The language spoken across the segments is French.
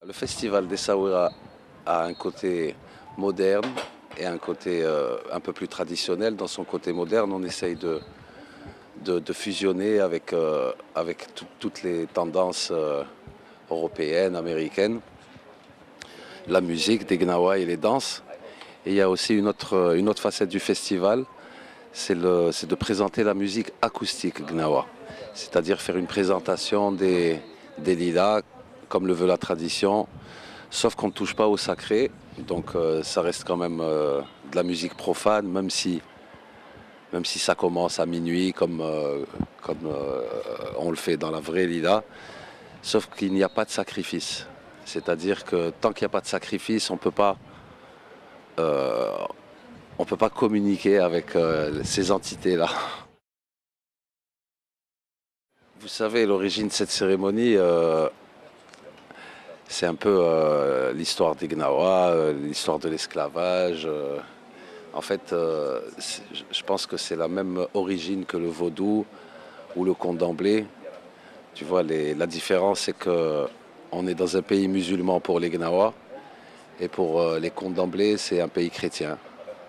Le festival d'Essaouira a un côté moderne et un côté un peu plus traditionnel. Dans son côté moderne, on essaye de fusionner avec toutes les tendances européennes, américaines, la musique, des gnawa et les danses. Et il y a aussi une autre facette du festival, c'est de présenter la musique acoustique gnawa, c'est-à-dire faire une présentation des lilas comme le veut la tradition, sauf qu'on ne touche pas au sacré, donc ça reste quand même de la musique profane, même si ça commence à minuit comme on le fait dans la vraie lila, sauf qu'il n'y a pas de sacrifice. C'est-à-dire que tant qu'il n'y a pas de sacrifice, euh, on peut pas communiquer avec ces entités-là. Vous savez, l'origine de cette cérémonie, c'est un peu l'histoire des Gnawa, l'histoire de l'esclavage. En fait, je pense que c'est la même origine que le vaudou ou le condamblé. Tu vois, la différence, c'est que on est dans un pays musulman pour les Gnawa et pour les condamblés, c'est un pays chrétien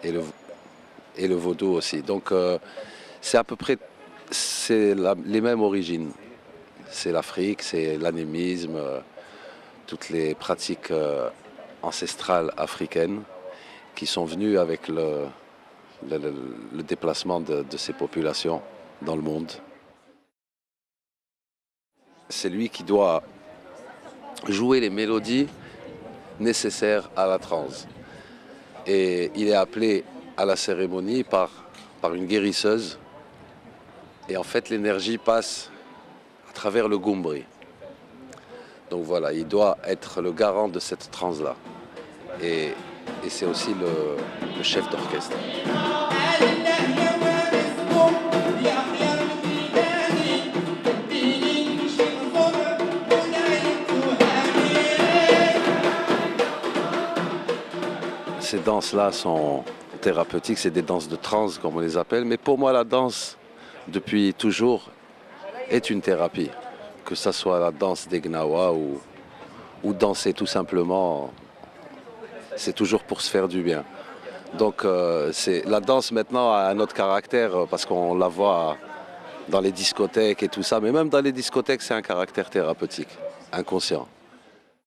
et le vaudou aussi. Donc, c'est à peu près les mêmes origines. C'est l'Afrique, c'est l'anémisme, toutes les pratiques ancestrales africaines qui sont venues avec le déplacement de ces populations dans le monde. C'est lui qui doit jouer les mélodies nécessaires à la transe. Et il est appelé à la cérémonie par une guérisseuse. Et en fait, l'énergie passe à travers le goumbri. Donc voilà, il doit être le garant de cette transe-là. Et c'est aussi le chef d'orchestre. Ces danses-là sont thérapeutiques, c'est des danses de transe comme on les appelle. Mais pour moi, la danse, depuis toujours, est une thérapie. Que ce soit la danse des Gnawa ou danser tout simplement, c'est toujours pour se faire du bien. Donc la danse maintenant a un autre caractère parce qu'on la voit dans les discothèques et tout ça. Mais même dans les discothèques, c'est un caractère thérapeutique, inconscient.